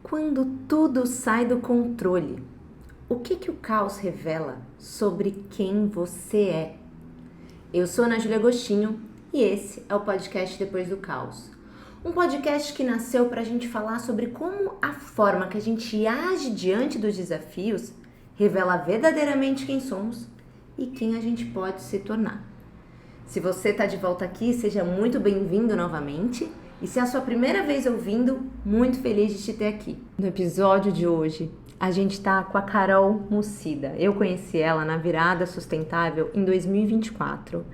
Quando tudo sai do controle, o que o caos revela sobre quem você é? Eu sou Ana Júlia Agostinho e esse é o podcast Depois do Caos. Um podcast que nasceu para a gente falar sobre como a forma que a gente age diante dos desafios revela verdadeiramente quem somos e quem a gente pode se tornar. Se você está de volta aqui, seja muito bem-vindo novamente. E se é a sua primeira vez ouvindo, muito feliz de te ter aqui. No episódio de hoje, a gente está com a Carol Mucida. Eu conheci ela na Virada Sustentável em 2024.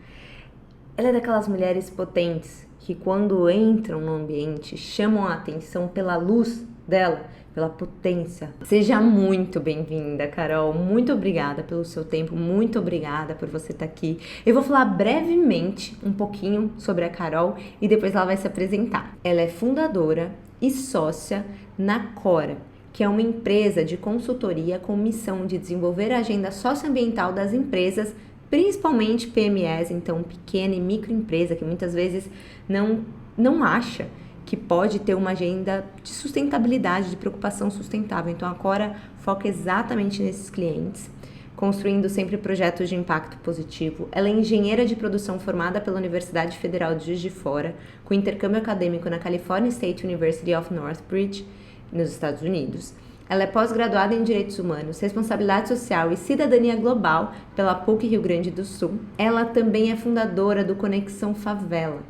Ela é daquelas mulheres potentes que, quando entram no ambiente, chamam a atenção pela luz dela, pela potência. Seja muito bem-vinda, Carol. Muito obrigada pelo seu tempo, muito obrigada por você estar aqui. Eu vou falar brevemente um pouquinho sobre a Carol e depois ela vai se apresentar. Ela é fundadora e sócia na Cora, que é uma empresa de consultoria com missão de desenvolver a agenda socioambiental das empresas, principalmente PMEs, então pequena e microempresa, que muitas vezes não acha que pode ter uma agenda de sustentabilidade, de preocupação sustentável. Então a Cora foca exatamente nesses clientes, construindo sempre projetos de impacto positivo. Ela é engenheira de produção formada pela Universidade Federal de Juiz de Fora, com intercâmbio acadêmico na California State University of Northridge, nos Estados Unidos. Ela é pós-graduada em Direitos Humanos, Responsabilidade Social e Cidadania Global pela PUC Rio Grande do Sul. Ela também é fundadora do Conexão Favela,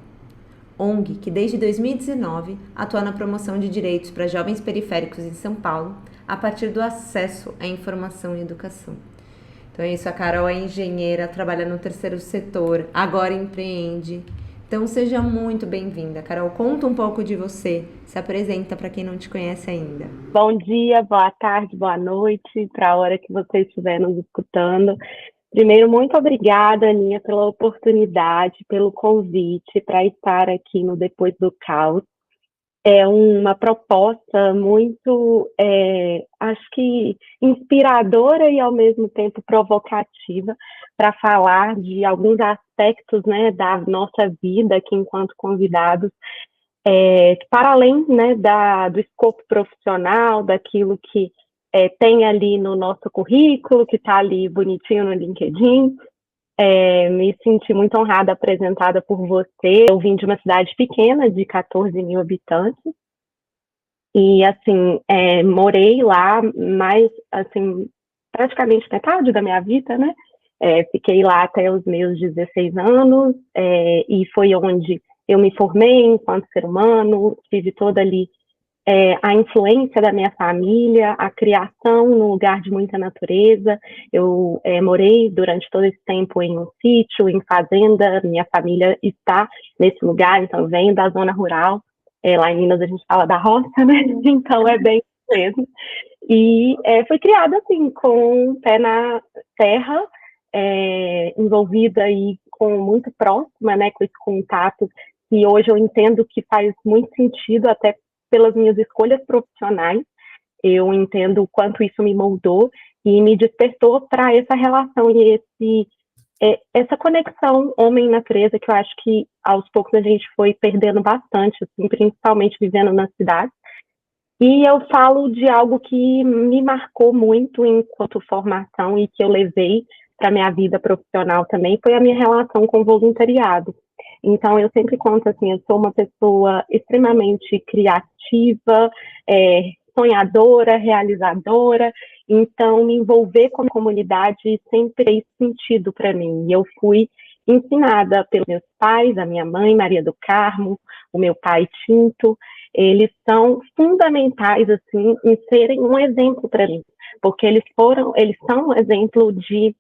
ONG que desde 2019 atua na promoção de direitos para jovens periféricos em São Paulo, a partir do acesso à informação e educação. Então é isso, a Carol é engenheira, trabalha no terceiro setor, agora empreende. Então seja muito bem-vinda. Carol, conta um pouco de você, se apresenta para quem não te conhece ainda. Bom dia, boa tarde, boa noite, para a hora que você estiver nos escutando. Primeiro, muito obrigada, Aninha, pela oportunidade, pelo convite para estar aqui no Depois do Caos. É uma proposta muito, acho que inspiradora e ao mesmo tempo provocativa para falar de alguns aspectos, né, da nossa vida aqui enquanto convidados, para além, né, do escopo profissional, daquilo que tem ali no nosso currículo, que está ali bonitinho no LinkedIn. Me senti muito honrada, apresentada por você. Eu vim de uma cidade pequena, de 14 mil habitantes, e, assim, morei lá mais, assim, praticamente metade da minha vida, né? Fiquei lá até os meus 16 anos, e foi onde eu me formei enquanto ser humano, tive toda ali a influência da minha família, a criação num lugar de muita natureza. Eu morei durante todo esse tempo em um sítio, em fazenda, minha família está nesse lugar, então venho da zona rural. Lá em Minas a gente fala da roça, né? Então é bem isso mesmo. E fui criada assim, com o pé na terra, envolvida aí com muito próxima, né, com esse contato, e hoje eu entendo que faz muito sentido até pelas minhas escolhas profissionais. Eu entendo o quanto isso me moldou e me despertou para essa relação e essa conexão homem-natureza, que eu acho que aos poucos a gente foi perdendo bastante, assim, principalmente vivendo na cidade. E eu falo de algo que me marcou muito enquanto formação e que eu levei para a minha vida profissional também, foi a minha relação com o voluntariado. Então, eu sempre conto assim, eu sou uma pessoa extremamente criativa, sonhadora, realizadora, então me envolver com a comunidade sempre fez sentido para mim. E eu fui ensinada pelos meus pais, a minha mãe, Maria do Carmo, o meu pai, Tinto. Eles são fundamentais assim em serem um exemplo para mim, porque eles são um exemplo de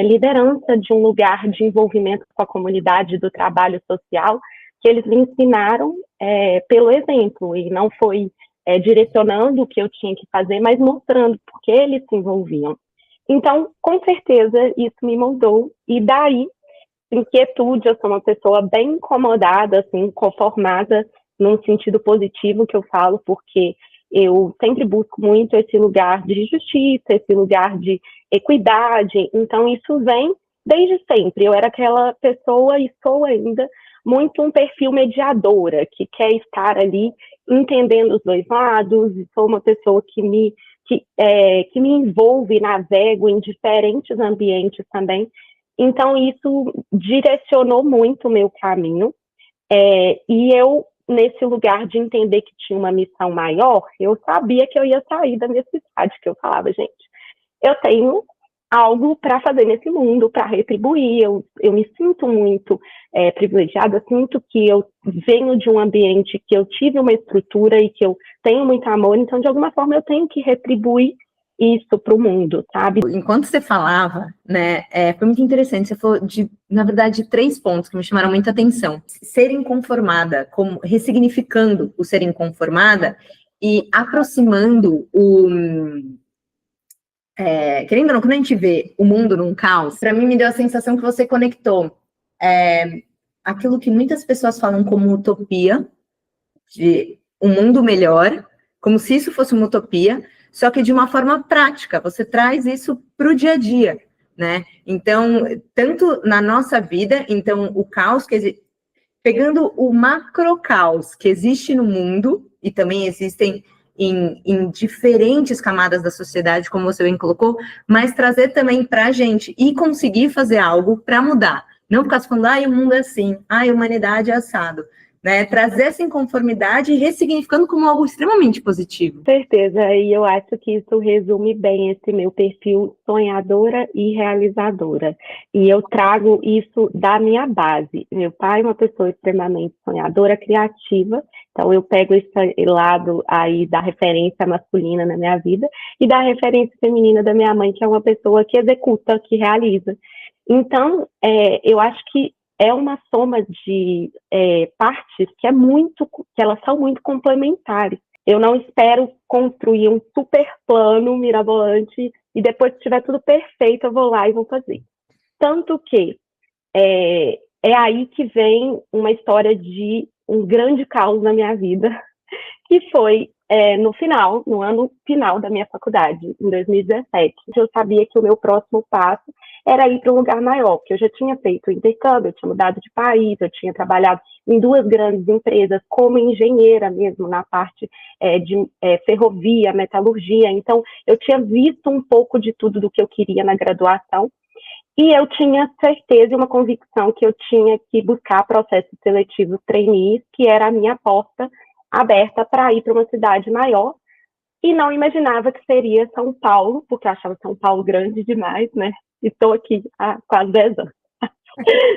liderança, de um lugar de envolvimento com a comunidade, do trabalho social, que eles me ensinaram pelo exemplo, e não foi direcionando o que eu tinha que fazer, mas mostrando porque eles se envolviam. Então, com certeza, isso me moldou, e daí, inquietude, eu sou uma pessoa bem incomodada, assim, conformada, num sentido positivo que eu falo, porque eu sempre busco muito esse lugar de justiça, esse lugar de equidade, então isso vem desde sempre. Eu era aquela pessoa, e sou ainda, muito um perfil mediadora, que quer estar ali entendendo os dois lados, sou uma pessoa que me envolve e navego em diferentes ambientes também. Então, isso direcionou muito o meu caminho. E eu, nesse lugar de entender que tinha uma missão maior, eu sabia que eu ia sair da necessidade, que eu falava, gente, eu tenho algo para fazer nesse mundo, para retribuir. Eu me sinto muito privilegiada, sinto que eu venho de um ambiente que eu tive uma estrutura e que eu tenho muito amor, então, de alguma forma, eu tenho que retribuir isso para o mundo, sabe? Enquanto você falava, né, foi muito interessante, você falou na verdade, 3 pontos que me chamaram muita atenção. Ser inconformada, como ressignificando o ser inconformada e aproximando querendo ou não, quando a gente vê o mundo num caos, para mim me deu a sensação que você conectou aquilo que muitas pessoas falam como utopia, de um mundo melhor, como se isso fosse uma utopia, só que de uma forma prática, você traz isso para o dia a dia, né? Então, tanto na nossa vida, então o caos, pegando o macro caos que existe no mundo, e também existem em diferentes camadas da sociedade, como você bem colocou, mas trazer também para a gente e conseguir fazer algo para mudar. Não ficar falando, o mundo é assim, a humanidade é assado. Né? Trazer essa inconformidade e ressignificando como algo extremamente positivo. Com certeza, e eu acho que isso resume bem esse meu perfil sonhadora e realizadora. E eu trago isso da minha base. Meu pai é uma pessoa extremamente sonhadora, criativa, então eu pego esse lado aí da referência masculina na minha vida e da referência feminina da minha mãe, que é uma pessoa que executa, que realiza. Então, eu acho que é uma soma de partes que elas são muito complementares. Eu não espero construir um super plano mirabolante e depois que estiver tudo perfeito, eu vou lá e vou fazer. Tanto que é aí que vem uma história de um grande caos na minha vida, que foi no ano final da minha faculdade, em 2017. Eu sabia que o meu próximo passo era ir para um lugar maior, porque eu já tinha feito o intercâmbio, eu tinha mudado de país, eu tinha trabalhado em 2 grandes empresas como engenheira mesmo, na parte de ferrovia, metalurgia, então eu tinha visto um pouco de tudo do que eu queria na graduação, e eu tinha certeza e uma convicção que eu tinha que buscar processos seletivos trainees, que era a minha porta aberta para ir para uma cidade maior, e não imaginava que seria São Paulo, porque eu achava São Paulo grande demais, né? E estou aqui há quase 10 anos.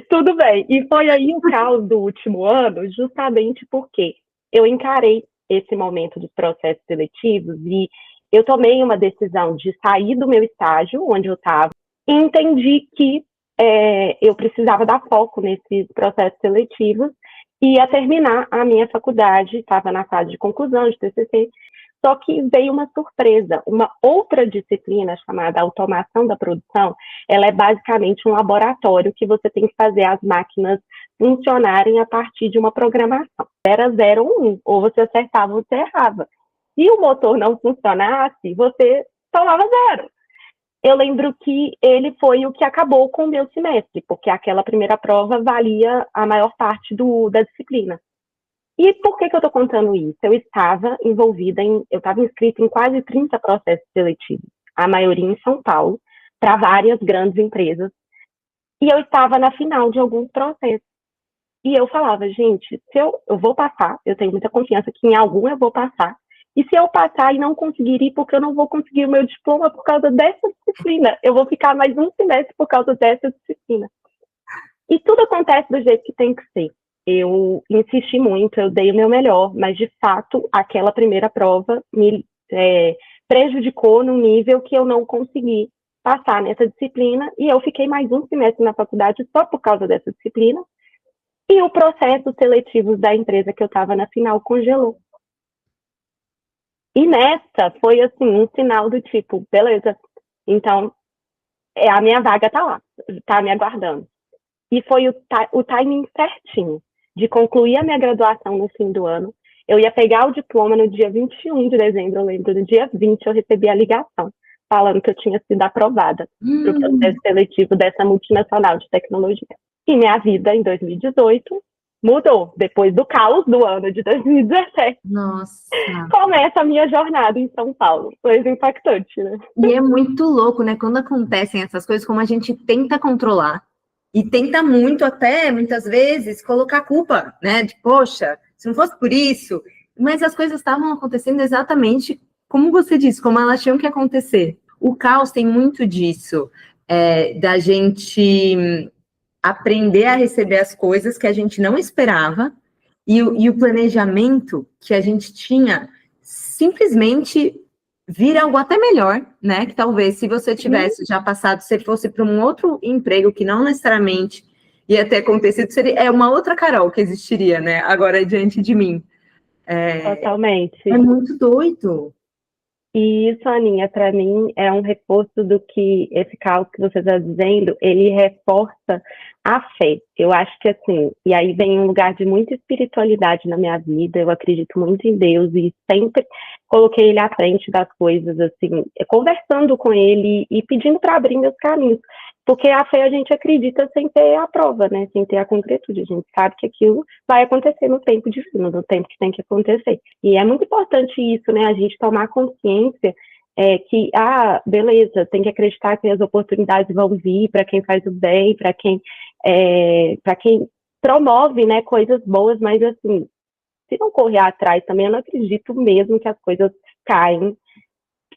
Tudo bem. E foi aí o caos do último ano, justamente porque eu encarei esse momento dos processos seletivos e eu tomei uma decisão de sair do meu estágio, onde eu estava, e entendi que eu precisava dar foco nesses processos seletivos e ia terminar a minha faculdade, estava na fase de conclusão de TCC, só que veio uma surpresa, uma outra disciplina chamada automação da produção, ela é basicamente um laboratório que você tem que fazer as máquinas funcionarem a partir de uma programação. Era 0 ou 1, ou você acertava ou você errava. Se o motor não funcionasse, você tomava 0. Eu lembro que ele foi o que acabou com o meu semestre, porque aquela primeira prova valia a maior parte da disciplina. E por que eu estou contando isso? Eu estava inscrita em quase 30 processos seletivos, a maioria em São Paulo, para várias grandes empresas, e eu estava na final de alguns processos. E eu falava, gente, se eu vou passar, eu tenho muita confiança que em algum eu vou passar, e se eu passar e não conseguir ir, porque eu não vou conseguir o meu diploma por causa dessa disciplina, eu vou ficar mais um semestre por causa dessa disciplina. E tudo acontece do jeito que tem que ser. Eu insisti muito, eu dei o meu melhor, mas de fato aquela primeira prova me prejudicou num nível que eu não consegui passar nessa disciplina e eu fiquei mais um semestre na faculdade só por causa dessa disciplina e o processo seletivo da empresa que eu estava na final congelou. E nessa foi assim um sinal do tipo, beleza, então a minha vaga tá lá, tá me aguardando. E foi o timing certinho de concluir a minha graduação no fim do ano. Eu ia pegar o diploma no dia 21 de dezembro, eu lembro, no dia 20 eu recebi a ligação, falando que eu tinha sido aprovada para o processo seletivo dessa multinacional de tecnologia. E minha vida, em 2018, mudou. Depois do caos do ano de 2017, Nossa. começa a minha jornada em São Paulo. Coisa impactante, né? E é muito louco, né? Quando acontecem essas coisas, como a gente tenta controlar e tenta muito até, muitas vezes, colocar a culpa, né? De, poxa, se não fosse por isso... Mas as coisas estavam acontecendo exatamente como você disse, como elas tinham que acontecer. O caos tem muito disso, da gente aprender a receber as coisas que a gente não esperava e o planejamento que a gente tinha simplesmente vir algo até melhor, né? Que talvez se você tivesse já passado, se fosse para um outro emprego que não necessariamente ia ter acontecido, seria uma outra Carol que existiria, né? Agora diante de mim. Totalmente. É muito doido. E isso, Aninha, para mim é um reforço do que esse caos que você está dizendo, ele reforça a fé. Eu acho que assim, e aí vem um lugar de muita espiritualidade na minha vida, eu acredito muito em Deus e sempre coloquei ele à frente das coisas, assim, conversando com ele e pedindo para abrir meus caminhos. Porque a fé a gente acredita sem ter a prova, né? Sem ter a concretude. A gente sabe que aquilo vai acontecer no tempo divino, no tempo que tem que acontecer. E é muito importante isso, né? A gente tomar consciência que, beleza, tem que acreditar que as oportunidades vão vir para quem faz o bem, para quem promove, né, coisas boas, mas assim, se não correr atrás também, eu não acredito mesmo que as coisas caem,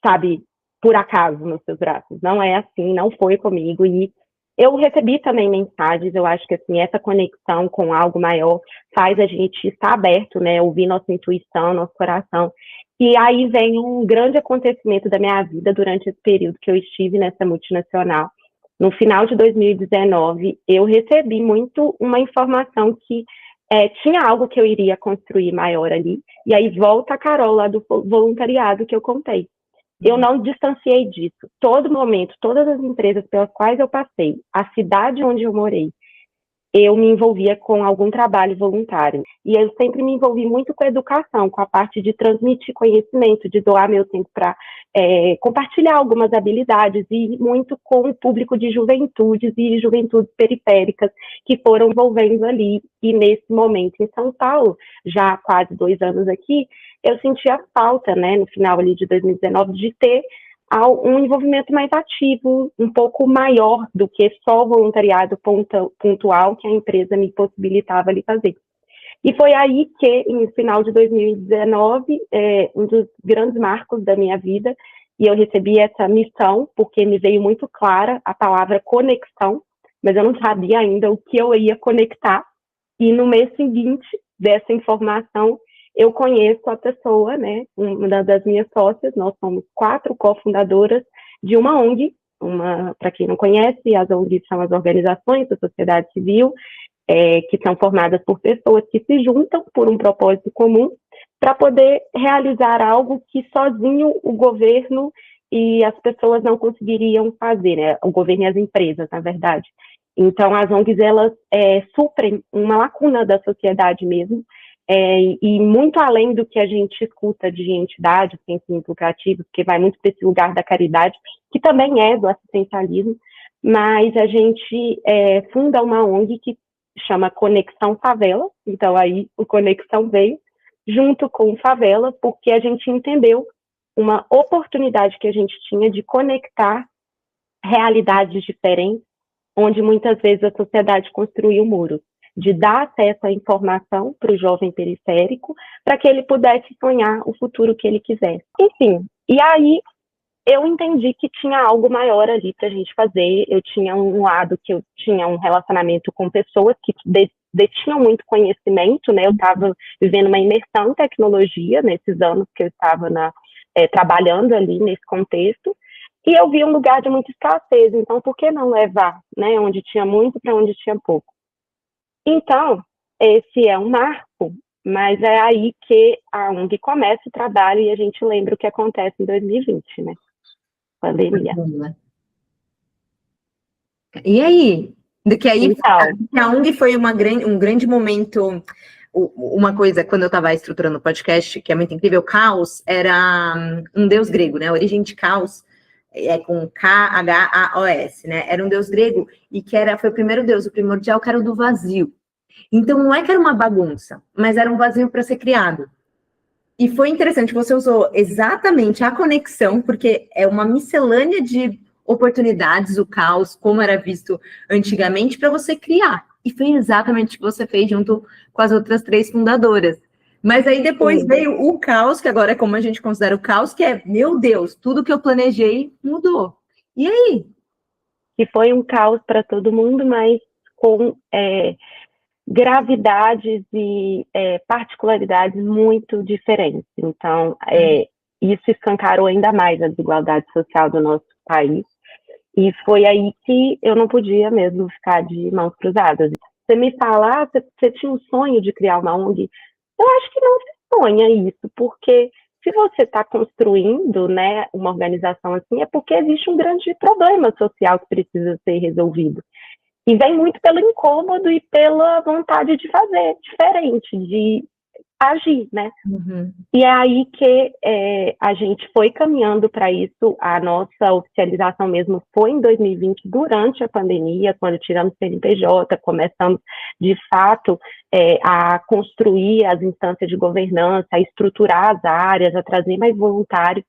sabe, por acaso nos seus braços. Não é assim, não foi comigo. E eu recebi também mensagens, eu acho que assim, essa conexão com algo maior faz a gente estar aberto, né, ouvir nossa intuição, nosso coração. E aí vem um grande acontecimento da minha vida durante esse período que eu estive nessa multinacional. No final de 2019, eu recebi muito uma informação que tinha algo que eu iria construir maior ali. E aí volta a Carol lá do voluntariado que eu contei. Eu não distanciei disso. Todo momento, todas as empresas pelas quais eu passei, a cidade onde eu morei, eu me envolvia com algum trabalho voluntário. E eu sempre me envolvi muito com a educação, com a parte de transmitir conhecimento, de doar meu tempo para compartilhar algumas habilidades, e muito com o público de juventudes e juventudes periféricas que foram envolvendo ali. E nesse momento em São Paulo, já há quase 2 anos aqui, eu senti a falta, né, no final ali de 2019, de ter um envolvimento mais ativo, um pouco maior do que só o voluntariado pontual que a empresa me possibilitava ali fazer. E foi aí que, no final de 2019, um dos grandes marcos da minha vida, e eu recebi essa missão, porque me veio muito clara a palavra conexão, mas eu não sabia ainda o que eu ia conectar. E no mês seguinte dessa informação, eu conheço a pessoa, né, uma das minhas sócias. Nós somos 4 cofundadoras de uma ONG, para quem não conhece, as ONGs são as organizações da sociedade civil, que são formadas por pessoas que se juntam por um propósito comum para poder realizar algo que sozinho o governo e as pessoas não conseguiriam fazer, né, o governo e as empresas, na verdade. Então, as ONGs, elas suprem uma lacuna da sociedade mesmo, e muito além do que a gente escuta de entidades sem fins lucrativos, que vai muito para esse lugar da caridade, que também é do assistencialismo, mas a gente funda uma ONG que chama Conexão Favela. Então aí o Conexão veio junto com Favela, porque a gente entendeu uma oportunidade que a gente tinha de conectar realidades diferentes, onde muitas vezes a sociedade construiu muros, de dar acesso à informação para o jovem periférico, para que ele pudesse sonhar o futuro que ele quisesse. Enfim, e aí eu entendi que tinha algo maior ali para a gente fazer. Eu tinha um lado que eu tinha um relacionamento com pessoas que detinham muito conhecimento, né? Eu estava vivendo uma imersão em tecnologia nesses anos que eu estava trabalhando ali nesse contexto, e eu vi um lugar de muita escassez. Então, por que não levar, né, onde tinha muito para onde tinha pouco? Então, esse é um marco, mas é aí que a ONG começa o trabalho e a gente lembra o que acontece em 2020, né? Pandemia. E aí? Que aí então, a ONG foi um grande momento. Uma coisa, quando eu estava estruturando o podcast, que é muito incrível, Caos era um deus grego, né? A origem de Caos com K-H-A-O-S, né? Era um deus grego e foi o primeiro deus, o primordial, que era o do vazio. Então não é que era uma bagunça, mas era um vazio para ser criado. E foi interessante, você usou exatamente a conexão, porque é uma miscelânea de oportunidades, o caos, como era visto antigamente, para você criar. E foi exatamente o que você fez junto com as outras 3 fundadoras. Mas aí depois Sim. veio o caos, que agora é como a gente considera o caos, que é, meu Deus, tudo que eu planejei mudou. E aí? Que foi um caos para todo mundo, mas com gravidades e particularidades muito diferentes. Então, isso escancarou ainda mais a desigualdade social do nosso país. E foi aí que eu não podia mesmo ficar de mãos cruzadas. Você me fala, você tinha um sonho de criar uma ONG? Eu acho que não se sonha isso, porque se você está construindo, né, uma organização assim, é porque existe um grande problema social que precisa ser resolvido. E vem muito pelo incômodo e pela vontade de fazer diferente, de agir, né? Uhum. E é aí que a gente foi caminhando para isso. A nossa oficialização mesmo foi em 2020, durante a pandemia, quando tiramos o CNPJ, começamos, de fato, a construir as instâncias de governança, a estruturar as áreas, a trazer mais voluntários.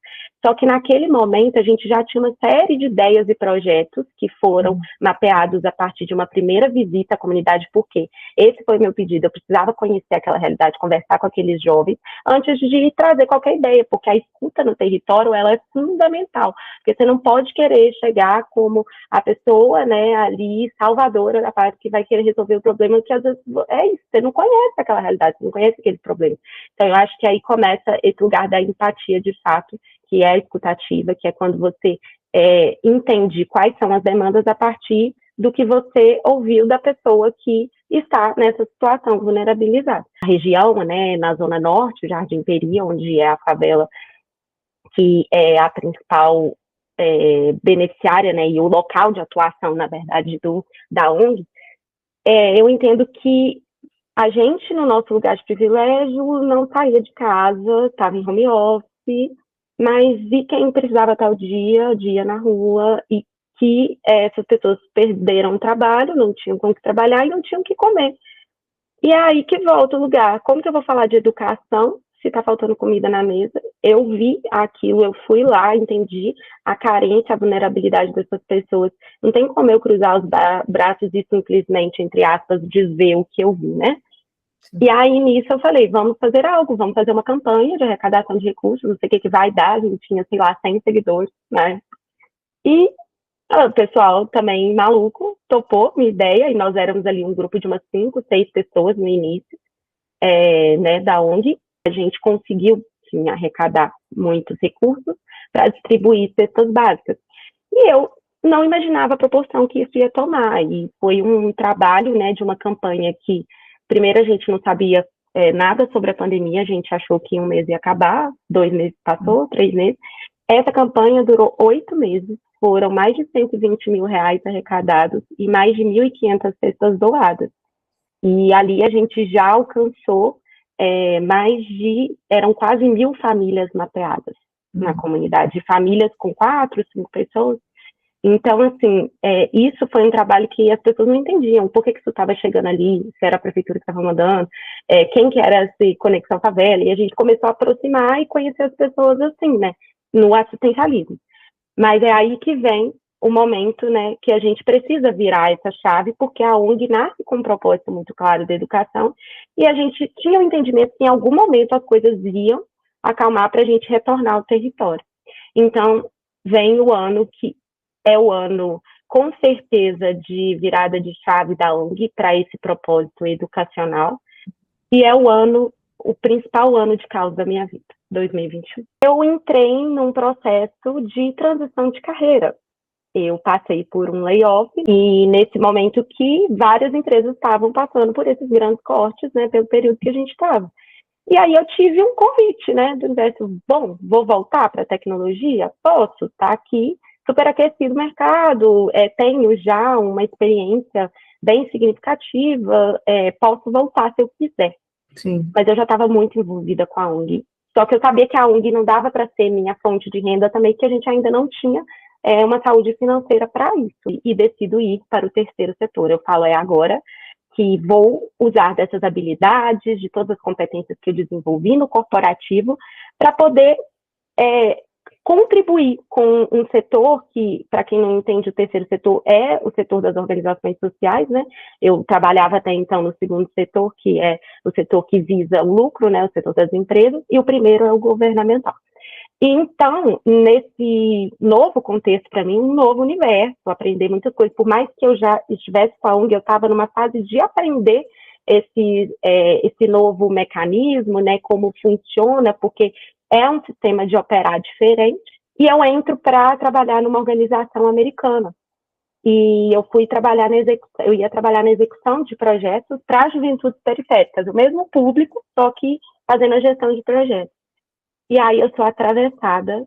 Só que naquele momento a gente já tinha uma série de ideias e projetos que foram mapeados a partir de uma primeira visita à comunidade, porque esse foi meu pedido. Eu precisava conhecer aquela realidade, conversar com aqueles jovens, antes de trazer qualquer ideia, porque a escuta no território ela é fundamental, porque você não pode querer chegar como a pessoa, né, ali, salvadora da parte que vai querer resolver o problema, que às vezes é isso, você não conhece aquela realidade, você não conhece aquele problema. Então, eu acho que aí começa esse lugar da empatia, de fato, que é a escutativa, que é quando você entende quais são as demandas a partir do que você ouviu da pessoa que está nessa situação vulnerabilizada. A região, né, na Zona Norte, o Jardim Peri, onde é a favela que é a principal beneficiária, né, e o local de atuação, na verdade, da ONG, eu entendo que a gente, no nosso lugar de privilégio, não saía de casa, estava em home office, mas vi quem precisava estar o dia na rua, e que essas pessoas perderam o trabalho, não tinham como trabalhar e não tinham o que comer. E é aí que volta o lugar. Como que eu vou falar de educação se está faltando comida na mesa? Eu vi aquilo, eu fui lá, entendi a carência, a vulnerabilidade dessas pessoas. Não tem como eu cruzar os braços e simplesmente, entre aspas, dizer o que eu vi, né? Sim. E aí, nisso, eu falei, vamos fazer algo, vamos fazer uma campanha de arrecadação de recursos, não sei o que vai dar, a gente tinha, sei lá, 100 seguidores, né? E o pessoal também maluco topou minha ideia, e nós éramos ali um grupo de umas 5, 6 pessoas no início, né, da ONG. A gente conseguiu, sim, arrecadar muitos recursos para distribuir cestas básicas. E eu não imaginava a proporção que isso ia tomar, e foi um trabalho, né, de uma campanha que, primeiro, a gente não sabia nada sobre a pandemia, a gente achou que 1 mês ia acabar, 2 meses passou, 3 meses. Essa campanha durou 8 meses, foram mais de 120 mil reais arrecadados e mais de 1.500 cestas doadas. E ali a gente já alcançou eram quase 1.000 famílias mapeadas na comunidade, famílias com 4, 5 pessoas. Então, assim, isso foi um trabalho que as pessoas não entendiam por que isso estava chegando ali, se era a prefeitura que estava mandando, quem que era esse Conexão Favela, e a gente começou a aproximar e conhecer as pessoas assim, né, no assistencialismo. Mas é aí que vem o momento, né, que a gente precisa virar essa chave, porque a ONG nasce com um propósito muito claro de educação, e a gente tinha o entendimento que em algum momento as coisas iam acalmar para a gente retornar ao território. Então, vem o ano que é o ano, com certeza, de virada de chave da ONG para esse propósito educacional, e é o principal ano de causa da minha vida, 2021. Eu entrei num processo de transição de carreira. Eu passei por um layoff e nesse momento que várias empresas estavam passando por esses grandes cortes, né, pelo período que a gente estava. E aí eu tive um convite, né, do universo, bom, vou voltar para a tecnologia? Posso, tá aqui, superaquecido o mercado, tenho já uma experiência bem significativa, posso voltar se eu quiser. Sim. Mas eu já estava muito envolvida com a ONG. Só que eu sabia que a ONG não dava para ser minha fonte de renda também, que a gente ainda não tinha uma saúde financeira para isso. E decido ir para o terceiro setor. Eu falo, agora que vou usar dessas habilidades, de todas as competências que eu desenvolvi no corporativo, para poder contribuir com um setor que, para quem não entende, o terceiro setor é o setor das organizações sociais, né? Eu trabalhava até então no segundo setor, que é o setor que visa o lucro, né? O setor das empresas, e o primeiro é o governamental. E então, nesse novo contexto para mim, um novo universo, aprender muitas coisas. Por mais que eu já estivesse com a ONG, eu estava numa fase de aprender esse novo mecanismo, né, como funciona, porque é um sistema de operar diferente, e eu entro para trabalhar numa organização americana. E eu fui trabalhar eu ia trabalhar na execução de projetos para juventudes periféricas, o mesmo público, só que fazendo a gestão de projetos. E aí eu sou atravessada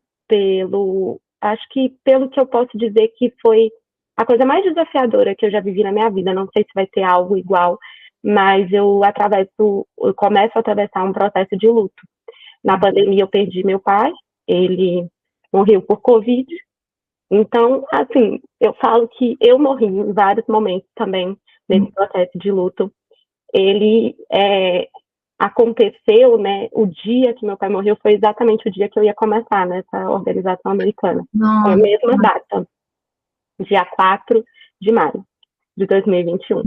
acho que pelo que eu posso dizer que foi a coisa mais desafiadora que eu já vivi na minha vida. Não sei se vai ter algo igual, mas eu começo a atravessar um processo de luto. Na pandemia eu perdi meu pai, ele morreu por Covid. Então, assim, eu falo que eu morri em vários momentos também nesse processo de luto. Ele aconteceu, né, o dia que meu pai morreu foi exatamente o dia que eu ia começar nessa organização americana. Foi a mesma data, dia 4 de maio de 2021.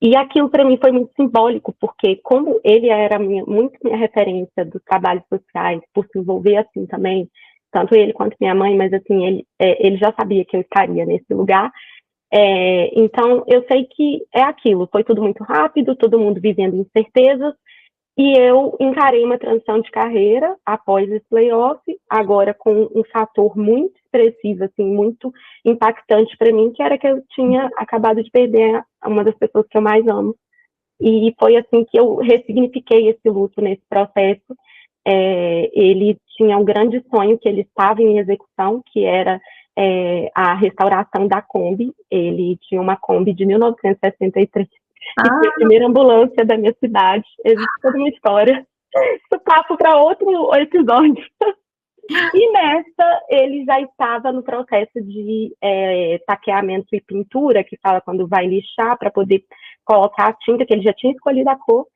E aquilo para mim foi muito simbólico, porque como ele era muito minha referência dos trabalhos sociais, por se envolver assim também, tanto ele quanto minha mãe, mas assim, ele já sabia que eu estaria nesse lugar. Então, eu sei que é aquilo, foi tudo muito rápido, todo mundo vivendo incertezas, e eu encarei uma transição de carreira após esse layoff, agora com um fator muito expressivo, assim, muito impactante para mim, que era que eu tinha acabado de perder uma das pessoas que eu mais amo. E foi assim que eu ressignifiquei esse luto nesse processo. Ele tinha um grande sonho que ele estava em execução, que era a restauração da Kombi. Ele tinha uma Kombi de 1963, e foi a primeira ambulância da minha cidade. Existe toda uma história. Isso papo para outro episódio. E nessa, ele já estava no processo de taqueamento e pintura, que fala quando vai lixar para poder colocar a tinta, que ele já tinha escolhido a cor.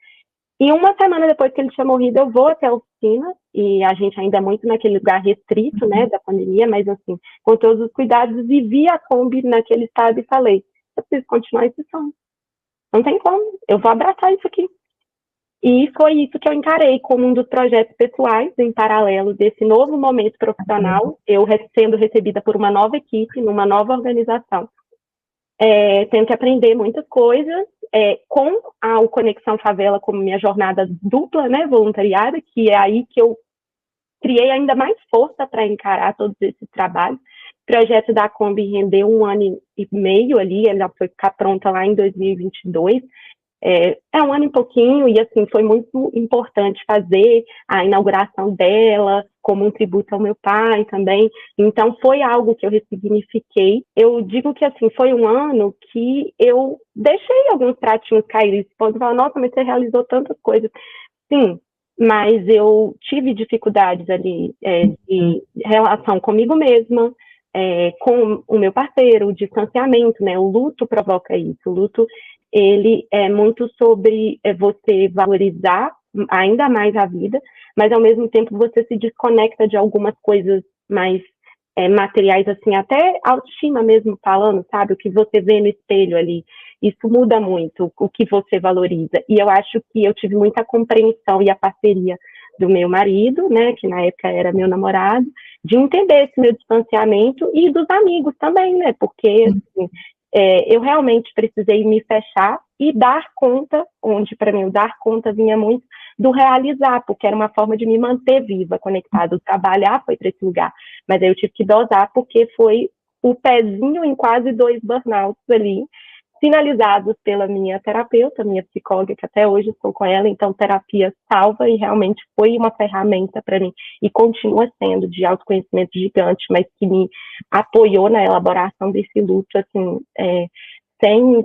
E uma semana depois que ele tinha morrido, eu vou até a oficina, e a gente ainda é muito naquele lugar restrito, né, da pandemia, mas assim, com todos os cuidados, e vi a Kombi naquele estado e falei, eu preciso continuar esse sonho. Não tem como, eu vou abraçar isso aqui. E foi isso que eu encarei como um dos projetos pessoais, em paralelo desse novo momento profissional, eu sendo recebida por uma nova equipe, numa nova organização. Tenho que aprender muitas coisas, com a Conexão Favela como minha jornada dupla, né, voluntariada, que é aí que eu criei ainda mais força para encarar todos esses trabalhos. O projeto da Kombi rendeu 1 ano e meio ali, ela foi ficar pronta lá em 2022. É 1 ano e pouquinho, e assim, foi muito importante fazer a inauguração dela, como um tributo ao meu pai também. Então, foi algo que eu ressignifiquei. Eu digo que, assim, foi um ano que eu deixei alguns pratinhos cair. Você pode falar, nossa, mas você realizou tantas coisas. Sim, mas eu tive dificuldades ali de relação comigo mesma, com o meu parceiro, o distanciamento, né? O luto provoca isso. O luto, ele é muito sobre você valorizar ainda mais a vida, mas ao mesmo tempo você se desconecta de algumas coisas mais materiais, assim, até autoestima mesmo falando, sabe? O que você vê no espelho ali, isso muda muito o que você valoriza. E eu acho que eu tive muita compreensão e a parceria do meu marido, né, que na época era meu namorado, de entender esse meu distanciamento, e dos amigos também, né, porque assim, eu realmente precisei me fechar e dar conta, onde para mim o dar conta vinha muito do realizar, porque era uma forma de me manter viva, conectada. O trabalhar foi para esse lugar, mas aí eu tive que dosar, porque foi o pezinho em quase 2 burnouts ali, finalizados pela minha terapeuta, minha psicóloga, que até hoje estou com ela. Então terapia salva, e realmente foi uma ferramenta para mim, e continua sendo, de autoconhecimento gigante, mas que me apoiou na elaboração desse luto, assim, sem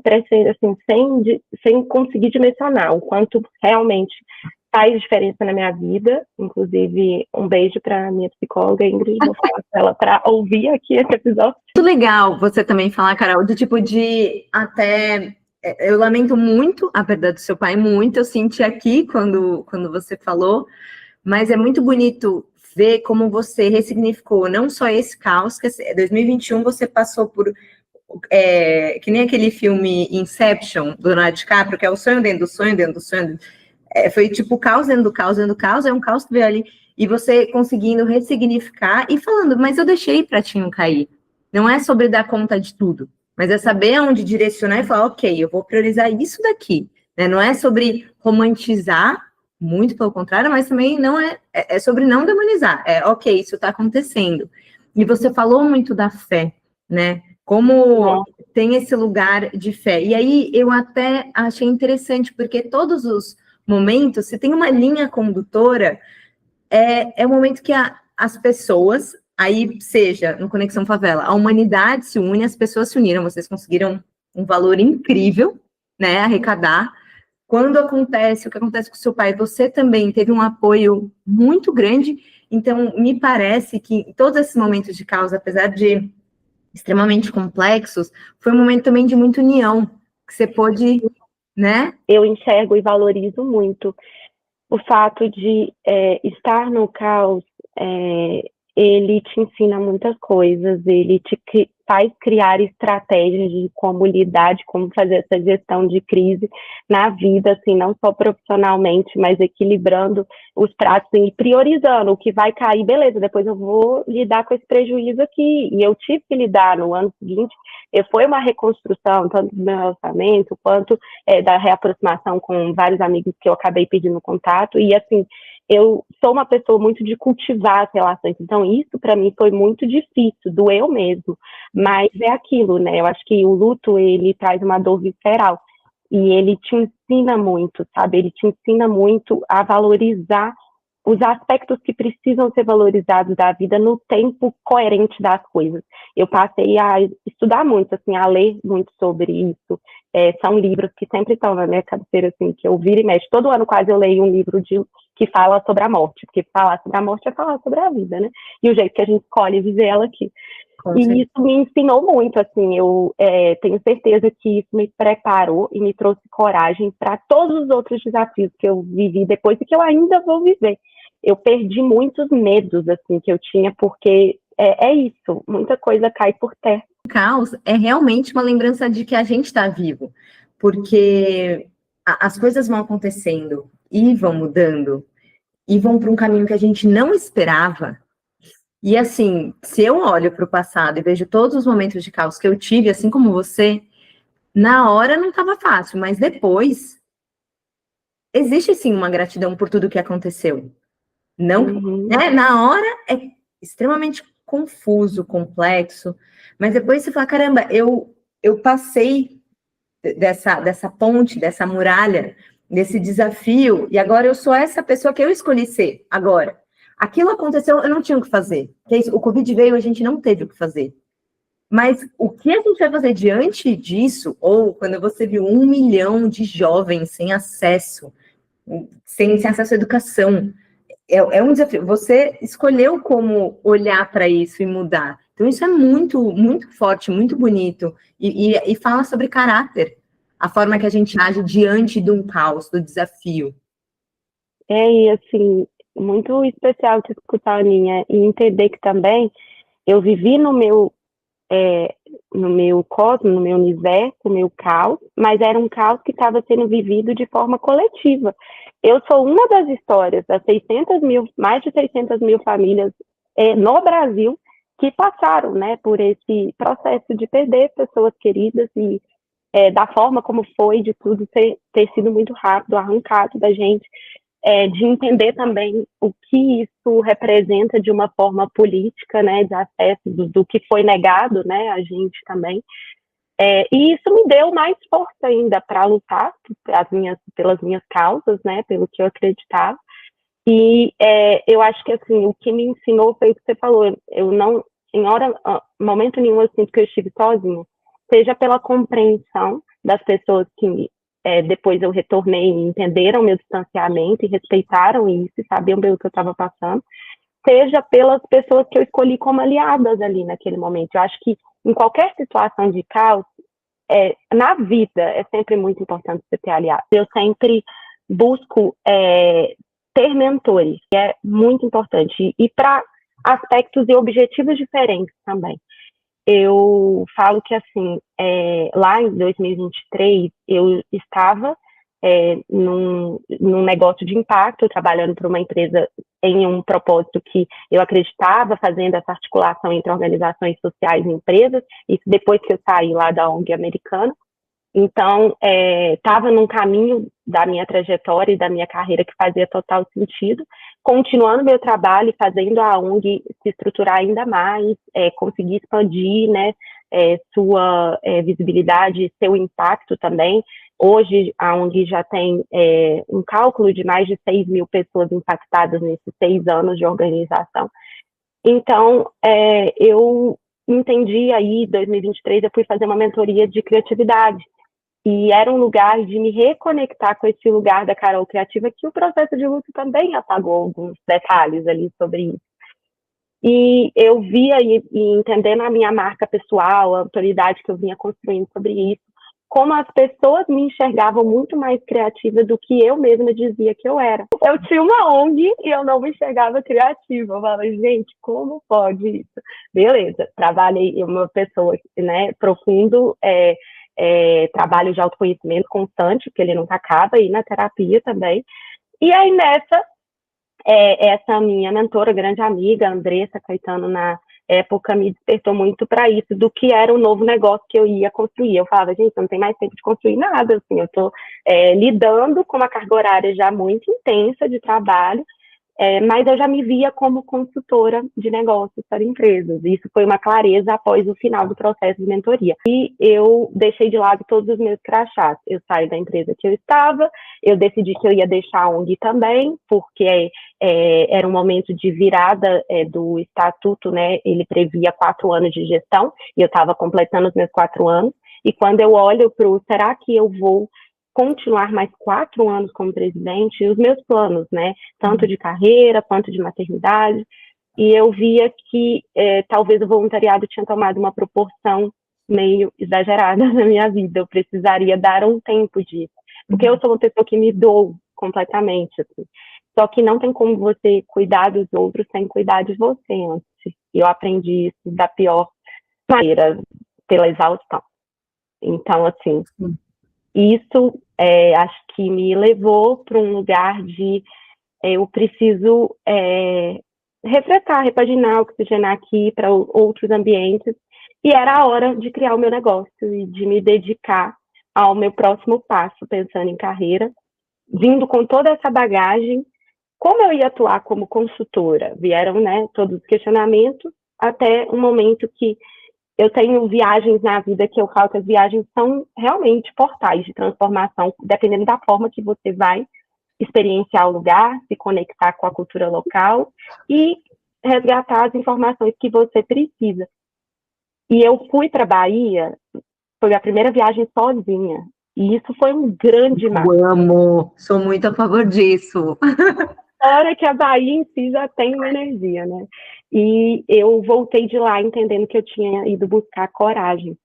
conseguir dimensionar o quanto realmente faz diferença na minha vida. Inclusive, um beijo para minha psicóloga, Ingrid, vou falar com ela para ouvir aqui esse episódio. Muito legal você também falar, Carol, do tipo de até eu lamento muito a perda do seu pai, muito, eu senti aqui quando você falou, mas é muito bonito ver como você ressignificou não só esse caos, que 2021 você passou por, que nem aquele filme Inception, do Leonardo DiCaprio, que é o sonho dentro do sonho, dentro do sonho, foi tipo caos dentro do caos, dentro do caos, é um caos que veio ali, e você conseguindo ressignificar e falando, mas eu deixei o pratinho cair. Não é sobre dar conta de tudo, mas é saber onde direcionar e falar, ok, eu vou priorizar isso daqui. Né? Não é sobre romantizar, muito pelo contrário, mas também não é sobre não demonizar. É, ok, isso está acontecendo. E você falou muito da fé, né? Como tem esse lugar de fé. E aí eu até achei interessante, porque todos os momentos, se tem uma linha condutora, é o momento que as pessoas, aí seja no Conexão Favela, a humanidade se une, as pessoas se uniram, vocês conseguiram um valor incrível, né, arrecadar. Quando acontece o que acontece com seu pai, você também teve um apoio muito grande, então me parece que em todos esses momentos de caos, apesar de extremamente complexos, foi um momento também de muita união, que você pôde, né? Eu enxergo e valorizo muito o fato de estar no caos, ele te ensina muitas coisas, ele te faz criar estratégias de como lidar, de como fazer essa gestão de crise na vida, assim, não só profissionalmente, mas equilibrando os pratos e priorizando o que vai cair, beleza, depois eu vou lidar com esse prejuízo aqui, e eu tive que lidar no ano seguinte, foi uma reconstrução, tanto do meu orçamento, quanto da reaproximação com vários amigos que eu acabei pedindo contato, e assim, eu sou uma pessoa muito de cultivar as relações, então isso para mim foi muito difícil, doeu mesmo, mas é aquilo, né, eu acho que o luto, ele traz uma dor visceral, e ele te ensina muito, sabe, ele te ensina muito a valorizar os aspectos que precisam ser valorizados da vida no tempo coerente das coisas. Eu passei a estudar muito, assim, a ler muito sobre isso. São livros que sempre estão na minha cabeceira, assim, que eu viro e mexo. Todo ano quase eu leio um livro que fala sobre a morte, porque falar sobre a morte é falar sobre a vida, né? E o jeito que a gente escolhe viver ela aqui. E isso me ensinou muito, assim, eu tenho certeza que isso me preparou e me trouxe coragem para todos os outros desafios que eu vivi depois e que eu ainda vou viver. Eu perdi muitos medos, assim, que eu tinha, porque é isso, muita coisa cai por terra. O caos é realmente uma lembrança de que a gente está vivo, porque as coisas vão acontecendo e vão mudando, e vão para um caminho que a gente não esperava. E assim, se eu olho para o passado e vejo todos os momentos de caos que eu tive, assim como você, na hora não estava fácil, mas depois existe sim uma gratidão por tudo que aconteceu. Não, né? Na hora é extremamente confuso, complexo, mas depois você fala, caramba, eu passei dessa ponte, dessa muralha, desse desafio, e agora eu sou essa pessoa que eu escolhi ser, agora. Aquilo aconteceu, eu não tinha o que fazer. O Covid veio, a gente não teve o que fazer. Mas o que a gente vai fazer diante disso, ou quando você viu 1 milhão de jovens sem acesso à educação, é um desafio. Você escolheu como olhar para isso e mudar. Então, isso é muito, muito forte, muito bonito. E fala sobre caráter, a forma que a gente age diante de um caos, do desafio. E assim, muito especial te escutar, Aninha, e entender que também eu vivi no meu cosmos, no meu universo, no meu caos, mas era um caos que estava sendo vivido de forma coletiva. Eu sou uma das histórias das mais de 600 mil famílias no Brasil que passaram, né, por esse processo de perder pessoas queridas e da forma como foi, de tudo ter sido muito rápido, arrancado da gente, de entender também o que isso representa de uma forma política, né, de acesso do que foi negado, né, a gente também. E isso me deu mais força ainda para lutar pelas minhas causas, né, pelo que eu acreditava. E eu acho que assim o que me ensinou foi o que você falou. Eu não, momento nenhum eu sinto que eu estive sozinha, seja pela compreensão das pessoas que depois eu retornei e entenderam meu distanciamento e respeitaram isso e sabiam bem o que eu estava passando, seja pelas pessoas que eu escolhi como aliadas ali naquele momento. Eu acho que em qualquer situação de caos, na vida é sempre muito importante você ter aliados. Eu sempre busco ter mentores, que é muito importante, e para aspectos e objetivos diferentes também. Eu falo que, assim, lá em 2023, eu estava num negócio de impacto, trabalhando para uma empresa em um propósito que eu acreditava, fazendo essa articulação entre organizações sociais e empresas, isso depois que eu saí lá da ONG americana. Então, estava num caminho da minha trajetória e da minha carreira que fazia total sentido, continuando meu trabalho e fazendo a ONG se estruturar ainda mais, conseguir expandir, né, sua visibilidade, seu impacto também. Hoje, a ONG já tem um cálculo de mais de 6 mil pessoas impactadas nesses 6 anos de organização. Então, eu entendi aí, em 2023, eu fui fazer uma mentoria de criatividade. E era um lugar de me reconectar com esse lugar da Carol criativa, que o processo de luto também apagou alguns detalhes ali sobre isso. E eu via e entendendo a minha marca pessoal, a autoridade que eu vinha construindo sobre isso, como as pessoas me enxergavam muito mais criativa do que eu mesma dizia que eu era. Eu tinha uma ONG e eu não me enxergava criativa. Eu falei, gente, como pode isso? Beleza, trabalhei uma pessoa, né, profundo, trabalho de autoconhecimento constante, porque ele nunca acaba, e na terapia também. E aí, essa minha mentora, grande amiga, Andressa Caetano, na época, me despertou muito para isso, do que era o novo negócio que eu ia construir. Eu falava, gente, não tem mais tempo de construir nada, assim, eu estou lidando com uma carga horária já muito intensa de trabalho, mas eu já me via como consultora de negócios para empresas. Isso foi uma clareza após o final do processo de mentoria. E eu deixei de lado todos os meus crachás. Eu saí da empresa que eu estava, eu decidi que eu ia deixar a ONG também, porque era um momento de virada do estatuto, né? Ele previa 4 anos de gestão, e eu estava completando os meus 4 anos. E quando eu olho para o, será que eu vou continuar mais 4 anos como presidente, e os meus planos, né, tanto de carreira quanto de maternidade, e eu via que talvez o voluntariado tinha tomado uma proporção meio exagerada na minha vida, eu precisaria dar um tempo disso, porque eu sou uma pessoa que me dou completamente, assim. Só que não tem como você cuidar dos outros sem cuidar de você antes, e eu aprendi isso da pior maneira, pela exaustão. Então, assim, isso acho que me levou para um lugar de eu preciso refretar, repaginar, oxigenar aqui para outros ambientes, e era a hora de criar o meu negócio e de me dedicar ao meu próximo passo, pensando em carreira, vindo com toda essa bagagem. Como eu ia atuar como consultora? Vieram, né, todos os questionamentos, até um momento que eu tenho viagens na vida que eu falo que as viagens são realmente portais de transformação, dependendo da forma que você vai experienciar o lugar, se conectar com a cultura local e resgatar as informações que você precisa. E eu fui para a Bahia, foi a primeira viagem sozinha, e isso foi um grande marco. Eu amo, sou muito a favor disso. Fora que a Bahia em si já tem uma energia, né? E eu voltei de lá entendendo que eu tinha ido buscar coragem.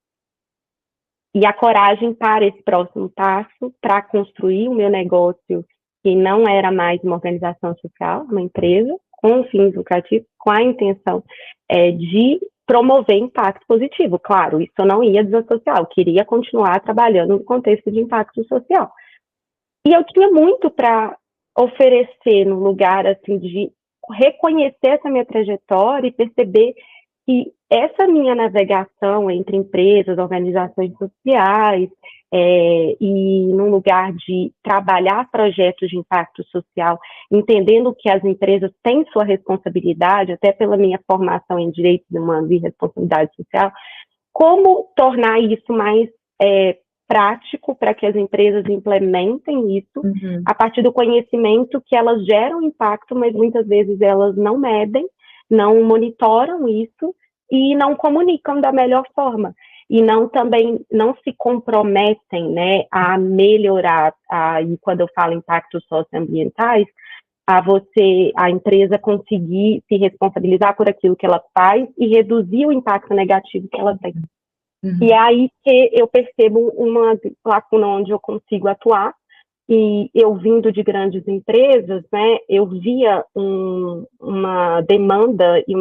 E a coragem para esse próximo passo, para construir o meu negócio, que não era mais uma organização social, uma empresa, com fins lucrativos, com a intenção de promover impacto positivo. Claro, isso eu não ia desassociar, eu queria continuar trabalhando no contexto de impacto social. E eu tinha muito para oferecer no lugar, assim, de reconhecer essa minha trajetória e perceber que essa minha navegação entre empresas, organizações sociais, e num lugar de trabalhar projetos de impacto social, entendendo que as empresas têm sua responsabilidade, até pela minha formação em direitos humanos e responsabilidade social, como tornar isso mais prático para que as empresas implementem isso a partir do conhecimento que elas geram impacto, mas muitas vezes elas não medem, não monitoram isso e não comunicam da melhor forma. E também não se comprometem, né, a melhorar, e quando eu falo impactos socioambientais, a empresa conseguir se responsabilizar por aquilo que ela faz e reduzir o impacto negativo que ela tem. E é aí que eu percebo uma lacuna onde eu consigo atuar. E eu vindo de grandes empresas, né, eu via uma demanda e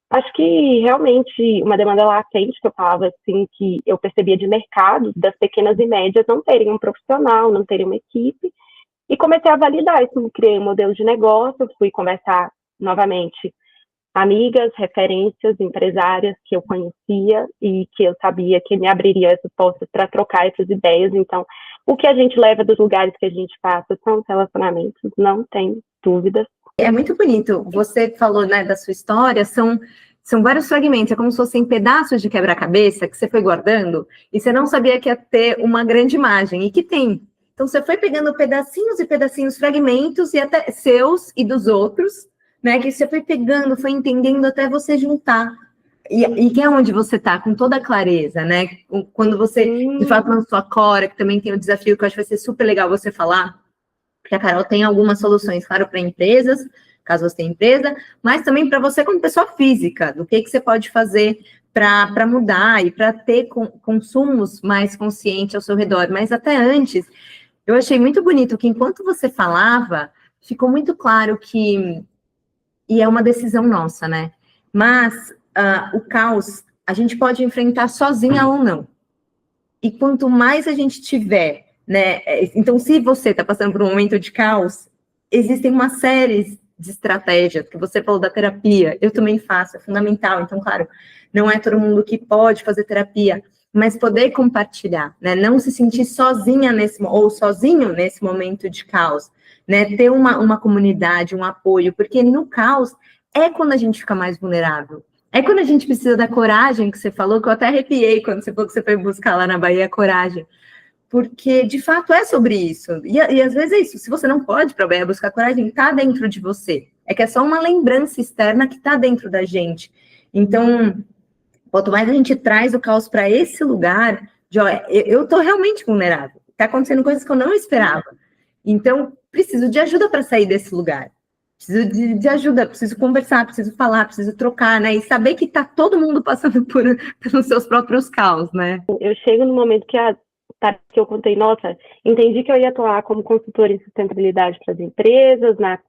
acho que realmente uma demanda latente, que eu falava assim, que eu percebia de mercado, das pequenas e médias não terem um profissional, não terem uma equipe, e comecei a validar isso, criei um modelo de negócio, fui conversar novamente amigas, referências, empresárias que eu conhecia e que eu sabia que me abriria essas portas para trocar essas ideias. Então, o que a gente leva dos lugares que a gente passa são os relacionamentos, não tem dúvidas. É muito bonito. Você falou, né, da sua história, são vários fragmentos, é como se fossem pedaços de quebra-cabeça que você foi guardando e você não sabia que ia ter uma grande imagem, e que tem. Então, você foi pegando pedacinhos e pedacinhos, fragmentos, e até seus e dos outros, né, que você foi pegando, foi entendendo até você juntar. E que é onde você está, com toda a clareza, né? Quando você, de fato, na sua Cora, que também tem o desafio, que eu acho que vai ser super legal você falar, porque a Carol tem algumas soluções, claro, para empresas, caso você tenha empresa, mas também para você como pessoa física, do que você pode fazer para mudar e para ter consumos mais conscientes ao seu redor. Mas até antes, eu achei muito bonito que enquanto você falava, ficou muito claro que, e é uma decisão nossa, né? Mas o caos a gente pode enfrentar sozinha ou não. E quanto mais a gente tiver, né? Então, se você está passando por um momento de caos, existem uma série de estratégias, que você falou da terapia, eu também faço, é fundamental. Então, claro, não é todo mundo que pode fazer terapia, mas poder compartilhar, né? Não se sentir sozinha ou sozinho nesse momento de caos, né? Ter uma comunidade, um apoio, porque no caos é quando a gente fica mais vulnerável. É quando a gente precisa da coragem que você falou, que eu até arrepiei quando você falou que você foi buscar lá na Bahia a coragem. Porque, de fato, é sobre isso. E às vezes é isso. Se você não pode para a Bahia buscar coragem, está dentro de você. É que é só uma lembrança externa que está dentro da gente. Então, quanto mais a gente traz o caos para esse lugar, de, ó, eu estou realmente vulnerável. Está acontecendo coisas que eu não esperava. Então, preciso de ajuda para sair desse lugar. Preciso de ajuda, preciso conversar, preciso falar, preciso trocar, né? E saber que tá todo mundo passando pelos seus próprios caos, né? Eu chego no momento que eu contei, nossa, entendi que eu ia atuar como consultora em sustentabilidade para as empresas, na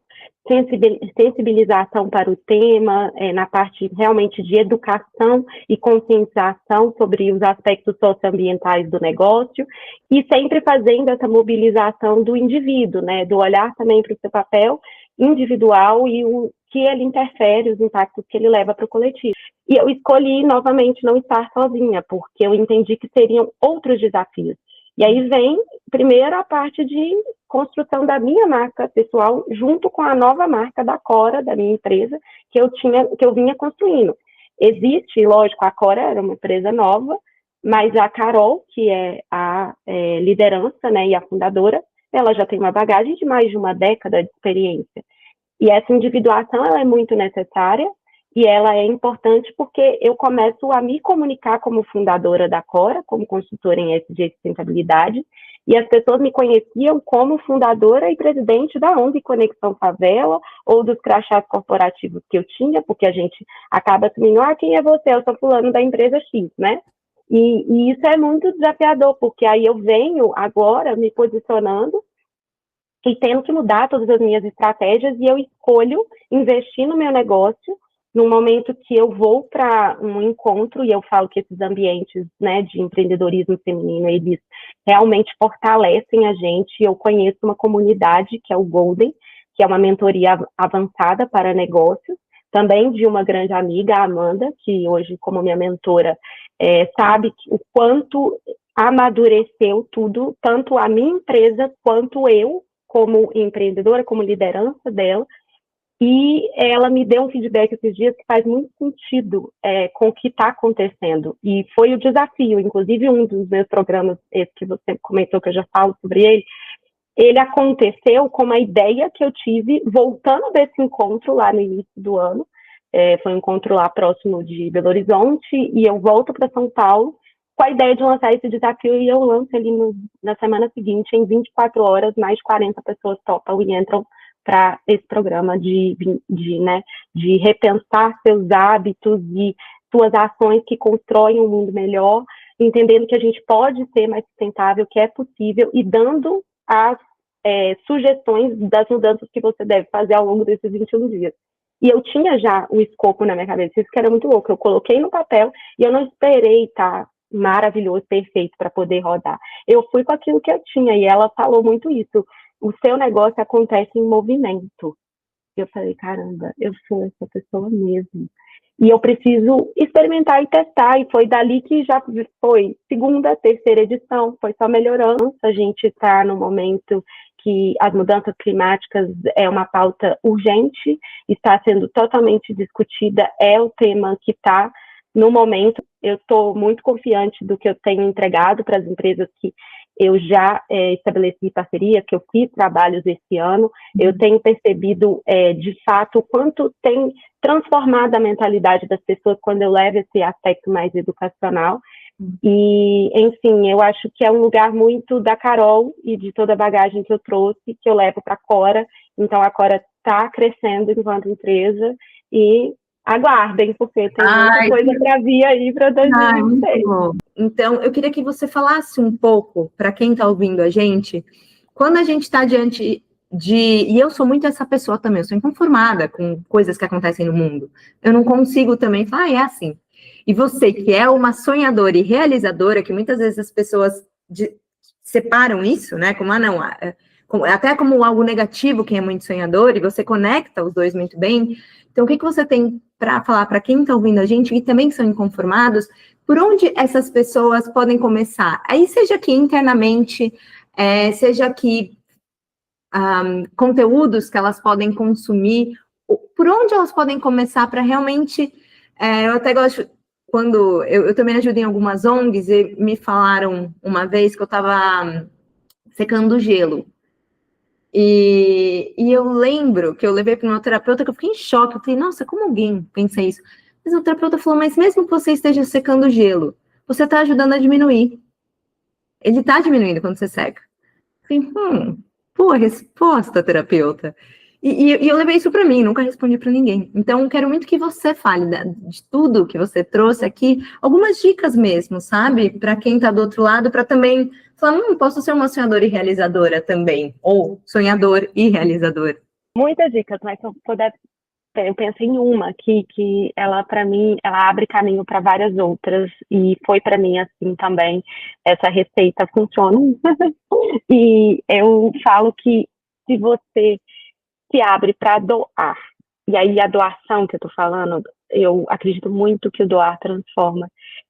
sensibilização para o tema, na parte realmente de educação e conscientização sobre os aspectos socioambientais do negócio, e sempre fazendo essa mobilização do indivíduo, né, do olhar também para o seu papel individual e o que ele interfere, os impactos que ele leva para o coletivo. E eu escolhi novamente não estar sozinha, porque eu entendi que seriam outros desafios. E aí vem, primeiro, a parte de construção da minha marca pessoal, junto com a nova marca da Cora, da minha empresa, que eu vinha construindo. Existe, lógico, a Cora era uma empresa nova, mas a Carol, que é a liderança, né, e a fundadora, ela já tem uma bagagem de mais de uma década de experiência. E essa individuação, ela é muito necessária, e ela é importante porque eu começo a me comunicar como fundadora da Cora, como consultora em ESG e sustentabilidade, e as pessoas me conheciam como fundadora e presidente da ONG Conexão Favela, ou dos crachás corporativos que eu tinha, porque a gente acaba assumindo, quem é você? Eu sou fulano da empresa X, né? E isso é muito desafiador, porque aí eu venho agora me posicionando e tendo que mudar todas as minhas estratégias, e eu escolho investir no meu negócio no momento que eu vou para um encontro, e eu falo que esses ambientes, né, de empreendedorismo feminino, eles realmente fortalecem a gente. Eu conheço uma comunidade, que é o Golden, que é uma mentoria avançada para negócios, também de uma grande amiga, a Amanda, que hoje, como minha mentora, sabe o quanto amadureceu tudo, tanto a minha empresa, quanto eu, como empreendedora, como liderança dela. E ela me deu um feedback esses dias que faz muito sentido com o que está acontecendo. E foi o desafio, inclusive um dos meus programas, esse que você comentou, que eu já falo sobre ele aconteceu com uma ideia que eu tive voltando desse encontro lá no início do ano. Foi um encontro lá próximo de Belo Horizonte, e eu volto para São Paulo com a ideia de lançar esse desafio, e eu lanço ele na semana seguinte, em 24 horas, mais de 40 pessoas topam e entram para esse programa de repensar seus hábitos e suas ações que constroem um mundo melhor, entendendo que a gente pode ser mais sustentável, que é possível, e dando as sugestões das mudanças que você deve fazer ao longo desses 21 dias. E eu tinha já o escopo na minha cabeça, isso que era muito louco. Eu coloquei no papel e eu não esperei estar maravilhoso, perfeito para poder rodar. Eu fui com aquilo que eu tinha e ela falou muito isso. O seu negócio acontece em movimento. Eu falei, caramba, eu sou essa pessoa mesmo. E eu preciso experimentar e testar. E foi dali que já foi segunda, terceira edição, foi só melhorando. A gente está no momento que as mudanças climáticas é uma pauta urgente, está sendo totalmente discutida, é o tema que está no momento. Eu estou muito confiante do que eu tenho entregado para as empresas que eu já estabeleci parceria, que eu fiz trabalhos esse ano. Eu tenho percebido, de fato, o quanto tem transformado a mentalidade das pessoas quando eu levo esse aspecto mais educacional. E, enfim, eu acho que é um lugar muito da Carol e de toda a bagagem que eu trouxe, que eu levo para a Cora. Então, a Cora está crescendo enquanto empresa e aguardem, porque tem muita coisa para vir aí para 2026. Então, eu queria que você falasse um pouco, para quem está ouvindo a gente, quando a gente está diante e eu sou muito essa pessoa também, eu sou inconformada com coisas que acontecem no mundo. Eu não consigo também falar, é assim. E você, que é uma sonhadora e realizadora, que muitas vezes as pessoas separam isso, né? Como, não, até como algo negativo, quem é muito sonhador, e você conecta os dois muito bem. Então, o que você tem para falar para quem está ouvindo a gente e também são inconformados, por onde essas pessoas podem começar? Aí, seja aqui internamente, seja aqui conteúdos que elas podem consumir, por onde elas podem começar para realmente... eu até gosto... Quando eu também ajudei em algumas ONGs, e me falaram uma vez que eu estava secando gelo. E eu lembro que eu levei para uma terapeuta que eu fiquei em choque. Eu falei, nossa, como alguém pensa isso? Mas o terapeuta falou, mas mesmo que você esteja secando gelo, você está ajudando a diminuir. Ele está diminuindo quando você seca. Eu falei, boa resposta, terapeuta. E eu levei isso para mim, nunca respondi para ninguém. Então, quero muito que você fale de tudo que você trouxe aqui, algumas dicas mesmo, sabe? Para quem está do outro lado, para também falar, posso ser uma sonhadora e realizadora também, ou sonhador e realizador. Muitas dicas, mas se eu puder, eu penso em uma que ela, para mim, ela abre caminho para várias outras, e foi para mim assim também, essa receita funciona. E eu falo que se você se abre para doar, e aí a doação que eu estou falando, eu acredito muito que o doar transforma,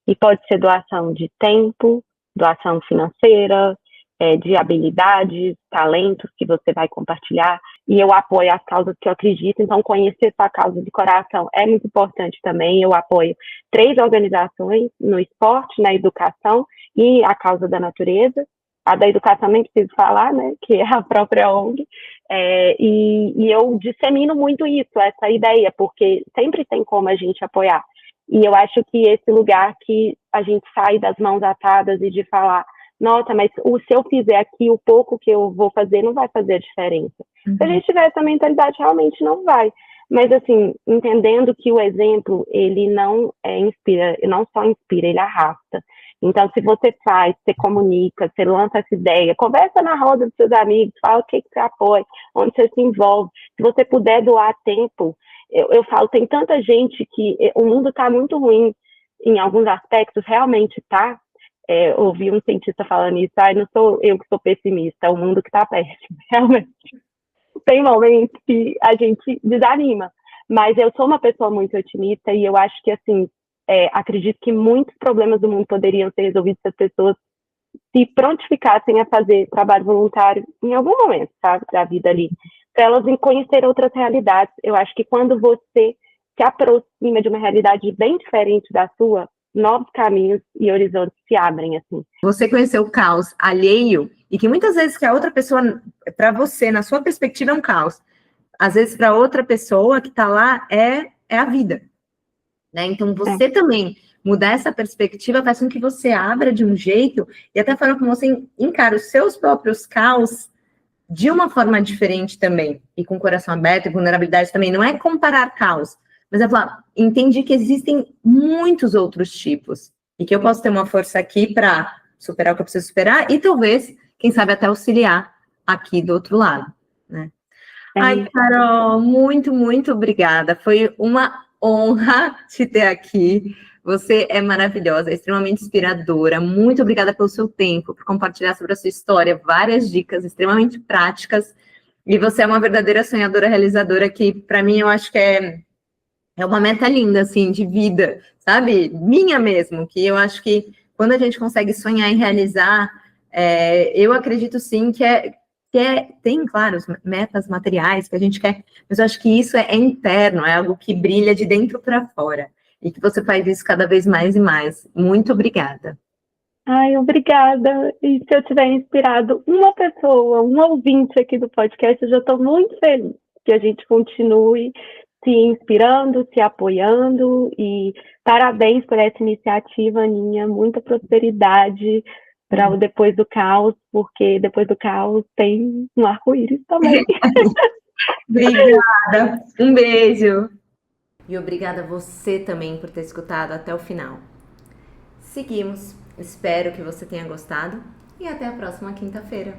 e pode ser doação de tempo, doação financeira, de habilidades, talentos que você vai compartilhar, e eu apoio as causas que eu acredito, então conhecer sua causa de coração é muito importante também. Eu apoio 3 organizações no esporte, na educação e a causa da natureza. A da educação nem preciso falar, né, que é a própria ONG, e eu dissemino muito isso, essa ideia, porque sempre tem como a gente apoiar. E eu acho que esse lugar que a gente sai das mãos atadas e de falar, nossa, mas se eu fizer aqui, o pouco que eu vou fazer não vai fazer a diferença. Se a gente tiver essa mentalidade, realmente não vai. Mas, assim, entendendo que o exemplo, ele não inspira, não só inspira, ele arrasta. Então, se você faz, você comunica, você lança essa ideia, conversa na roda dos seus amigos, fala o que você apoia, onde você se envolve. Se você puder doar tempo, eu falo, tem tanta gente que o mundo está muito ruim em alguns aspectos, realmente está. Ouvi um cientista falando isso, não sou eu que sou pessimista, é o mundo que está péssimo, realmente. Tem momentos que a gente desanima, mas eu sou uma pessoa muito otimista e eu acho que, assim, acredito que muitos problemas do mundo poderiam ser resolvidos se as pessoas se prontificassem a fazer trabalho voluntário em algum momento, sabe, da vida ali, para elas conhecer outras realidades. Eu acho que quando você se aproxima de uma realidade bem diferente da sua, novos caminhos e horizontes se abrem, assim. Você conheceu o caos alheio, e que muitas vezes que a outra pessoa, para você, na sua perspectiva, é um caos. Às vezes, para outra pessoa que está lá, é a vida. Né? Então, você também mudar essa perspectiva faz com que você abra de um jeito, e até a forma como você encara os seus próprios caos de uma forma diferente também, e com o coração aberto e vulnerabilidade também. Não é comparar caos, Mas ela fala, entendi que existem muitos outros tipos e que eu posso ter uma força aqui para superar o que eu preciso superar e talvez, quem sabe, até auxiliar aqui do outro lado, né? Ai, Carol, muito, muito obrigada. Foi uma honra te ter aqui. Você é maravilhosa, é extremamente inspiradora. Muito obrigada pelo seu tempo, por compartilhar sobre a sua história, várias dicas extremamente práticas. E você é uma verdadeira sonhadora realizadora que, para mim, eu acho que é uma meta linda, assim, de vida, sabe? Minha mesmo, que eu acho que quando a gente consegue sonhar e realizar, eu acredito sim tem, claro, metas materiais que a gente quer, mas eu acho que isso é interno, é algo que brilha de dentro para fora, e que você faz isso cada vez mais e mais. Muito obrigada. Ai, obrigada. E se eu tiver inspirado uma pessoa, um ouvinte aqui do podcast, eu já estou muito feliz que a gente continue se inspirando, se apoiando. E parabéns por essa iniciativa, Aninha. Muita prosperidade para o Depois do Caos, porque depois do caos tem um arco-íris também. Obrigada. Um beijo. E obrigada a você também por ter escutado até o final. Seguimos. Espero que você tenha gostado e até a próxima quinta-feira.